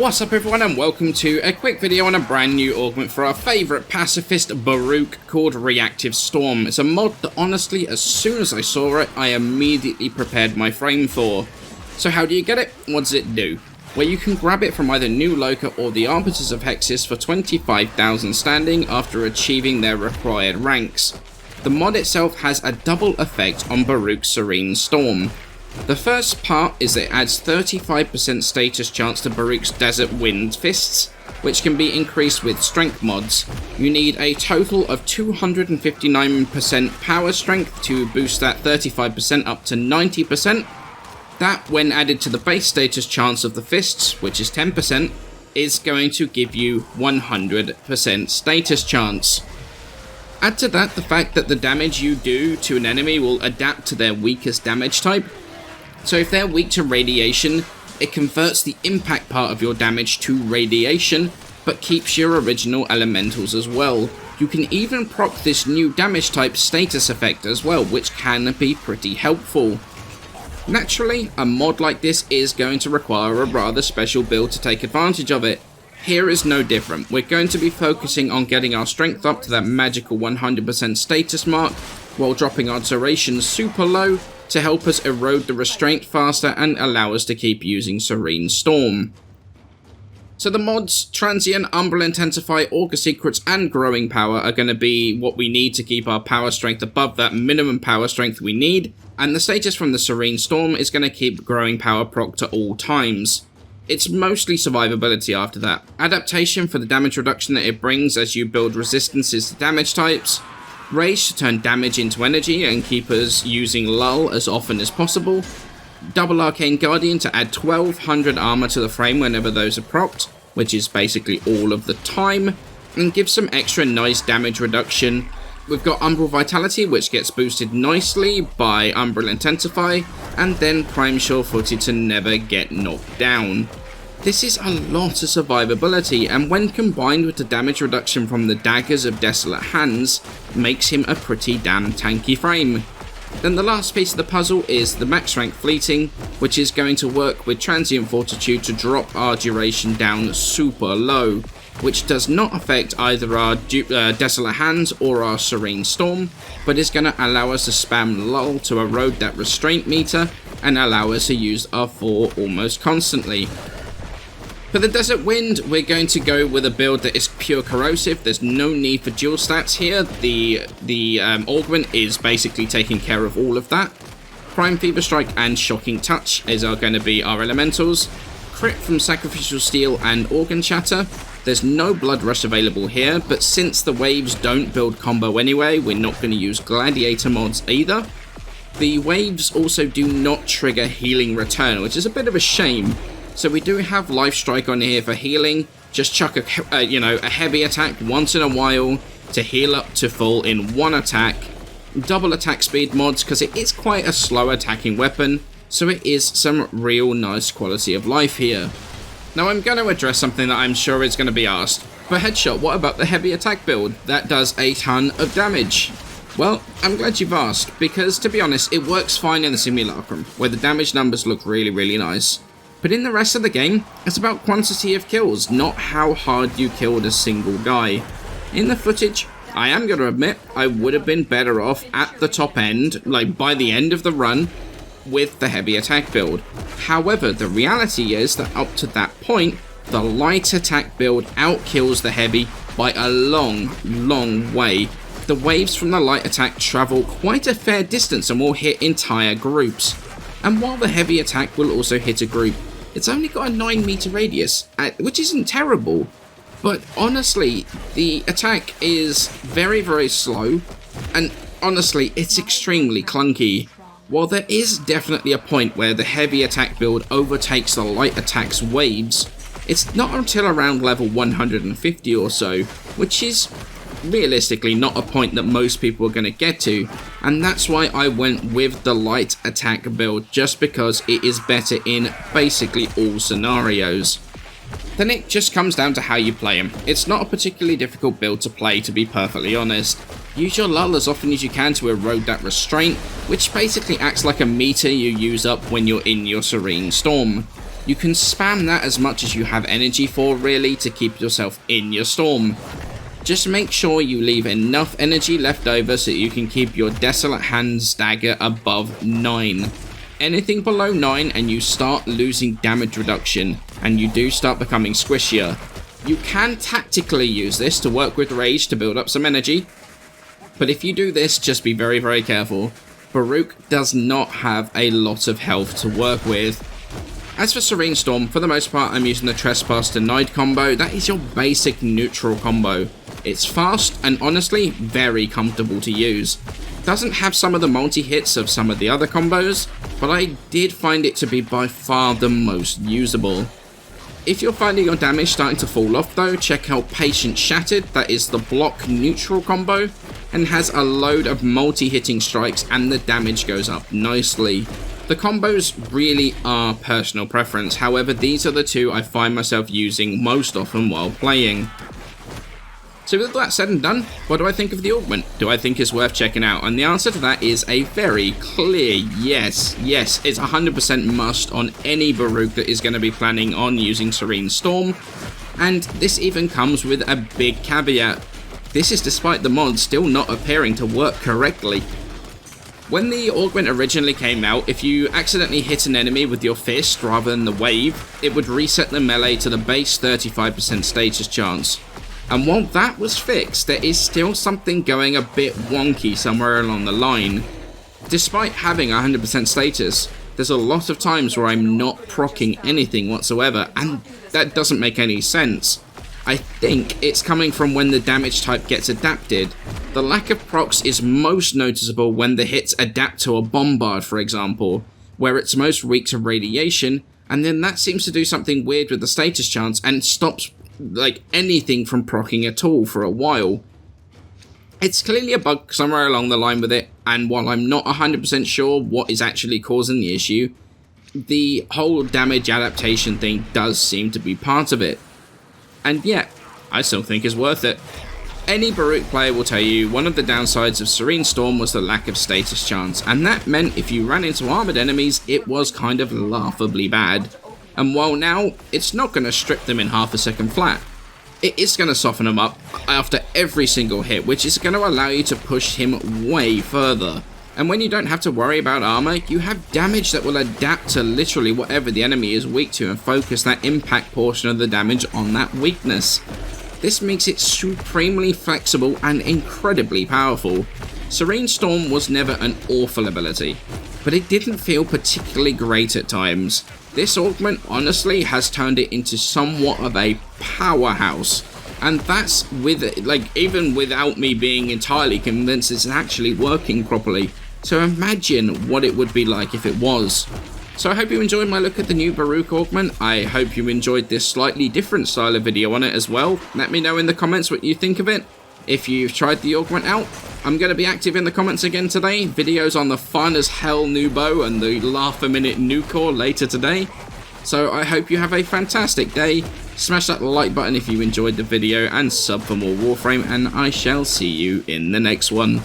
What's up everyone and welcome to a quick video on a brand new augment for our favourite pacifist Baruuk called Reactive Storm. It's a mod that honestly, as soon as I saw it, I immediately prepared my frame for. So how do you get it? What does it do? Well, you can grab it from either New Loka or the Arbiters of Hexis for 25,000 standing after achieving their required ranks. The mod itself has a double effect on Baruuk's Serene Storm. The first part is that it adds 35% status chance to Baruuk's Desert Wind Fists, which can be increased with strength mods. You need a total of 259% power strength to boost that 35% up to 90%. That, when added to the base status chance of the fists, which is 10%, is going to give you 100% status chance. Add to that the fact that the damage you do to an enemy will adapt to their weakest damage type. So if they're weak to radiation, it converts the impact part of your damage to radiation, but keeps your original elementals as well. You can even proc this new damage type status effect as well, which can be pretty helpful. Naturally, a mod like this is going to require a rather special build to take advantage of it. Here is no different. We're going to be focusing on getting our strength up to that magical 100% status mark, while dropping our duration super low to help us erode the restraint faster and allow us to keep using Serene Storm. So the mods Transient, Umbral Intensify, Augur Secrets and Growing Power are going to be what we need to keep our power strength above that minimum power strength we need, and the status from the Serene Storm is going to keep Growing Power proc to all times. It's mostly survivability after that. Adaptation for the damage reduction that it brings as you build resistances to damage types. Rage to turn damage into energy and keep us using Lull as often as possible. Double Arcane Guardian to add 1200 armor to the frame whenever those are procced, which is basically all of the time, and give some extra nice damage reduction. We've got Umbral Vitality, which gets boosted nicely by Umbral Intensify, and then Prime Sure Footed to never get knocked down. This is a lot of survivability, and when combined with the damage reduction from the Daggers of Desolate Hands, makes him a pretty damn tanky frame. Then the last piece of the puzzle is the max rank fleeting, which is going to work with Transient Fortitude to drop our duration down super low, which does not affect either our Desolate Hands or our Serene Storm, but is going to allow us to spam Lull to erode that restraint meter and allow us to use our 4 almost constantly. For the Desert Wind, we're going to go with a build that is pure corrosive. There's no need for dual stats here. The augment is basically taking care of all of that. Prime Fever Strike and Shocking Touch are going to be our elementals. Crit from Sacrificial Steel and Organ Shatter. There's no Blood Rush available here, but since the waves don't build combo anyway, we're not going to use Gladiator mods either. The waves also do not trigger Healing Return, which is a bit of a shame. So we do have Life Strike on here for healing. Just chuck a heavy attack once in a while to heal up to full in one attack. Double attack speed mods because it is quite a slow attacking weapon, so it is some real nice quality of life here. Now I'm going to address something that I'm sure is going to be asked. For Headshot, what about the heavy attack build? That does a ton of damage. Well, I'm glad you've asked, because to be honest, it works fine in the Simulacrum, where the damage numbers look really nice. But in the rest of the game, it's about quantity of kills, not how hard you killed a single guy. In the footage, I am going to admit, I would have been better off at the top end, like by the end of the run, with the heavy attack build. However, the reality is that up to that point, the light attack build outkills the heavy by a long way. The waves from the light attack travel quite a fair distance and will hit entire groups. And while the heavy attack will also hit a group, it's only got a 9 meter radius, which isn't terrible, but honestly, the attack is very slow, and honestly, it's extremely clunky. While there is definitely a point where the heavy attack build overtakes the light attack's waves, it's not until around level 150 or so, which is realistically not a point that most people are going to get to, and that's why I went with the light attack build, just because it is better in basically all scenarios. Then it just comes down to how you play him. It's not a particularly difficult build to play, to be perfectly honest. Use your Lull as often as you can to erode that restraint, which basically acts like a meter you use up when you're in your Serene Storm. You can spam that as much as you have energy for, really, to keep yourself in your storm. Just make sure you leave enough energy left over so you can keep your Desolate Hands dagger above 9. Anything below 9 and you start losing damage reduction, and you do start becoming squishier. You can tactically use this to work with rage to build up some energy, but if you do this, just be very, very careful. Baruuk does not have a lot of health to work with. As for Serene Storm, for the most part I'm using the Trespass Denied combo. That is your basic neutral combo. It's fast and honestly very comfortable to use. Doesn't have some of the multi-hits of some of the other combos, but I did find it to be by far the most usable. If you're finding your damage starting to fall off though, check out Patient Shattered. That is the block neutral combo and has a load of multi-hitting strikes and the damage goes up nicely. The combos really are personal preference, however these are the two I find myself using most often while playing. So with that said and done, what do I think of the augment? Do I think it's worth checking out? And the answer to that is a very clear yes. Yes, it's 100% must on any Baruuk that is going to be planning on using Serene Storm. And this even comes with a big caveat. This is despite the mod still not appearing to work correctly. When the augment originally came out, if you accidentally hit an enemy with your fist rather than the wave, it would reset the melee to the base 35% status chance. And while that was fixed, there is still something going a bit wonky somewhere along the line. Despite having 100% status, there's a lot of times where I'm not proccing anything whatsoever, and that doesn't make any sense. I think it's coming from when the damage type gets adapted. The lack of procs is most noticeable when the hits adapt to a bombard, for example, where it's most weak to radiation, and then that seems to do something weird with the status chance and stops anything from proccing at all for a while. It's clearly a bug somewhere along the line with it, and while I'm not 100% sure what is actually causing the issue, the whole damage adaptation thing does seem to be part of it. And yeah, I still think it's worth it. Any Baruuk player will tell you one of the downsides of Serene Storm was the lack of status chance, and that meant if you ran into armored enemies, it was kind of laughably bad. And while now, it's not going to strip them in half a second flat, it is going to soften them up after every single hit, which is going to allow you to push him way further. And when you don't have to worry about armor, you have damage that will adapt to literally whatever the enemy is weak to and focus that impact portion of the damage on that weakness. This makes it supremely flexible and incredibly powerful. Serene Storm was never an awful ability, but it didn't feel particularly great at times. This augment honestly has turned it into somewhat of a powerhouse, and that's with even without me being entirely convinced it's actually working properly. So imagine what it would be like if it was. So I hope you enjoyed my look at the new Baruuk augment. I hope you enjoyed this slightly different style of video on it as well. Let me know in the comments what you think of it. If you've tried the augment out, I'm going to be active in the comments again today. Videos on the fun as hell new bow and the laugh a minute new core later today. So I hope you have a fantastic day. Smash that like button if you enjoyed the video and sub for more Warframe, and I shall see you in the next one.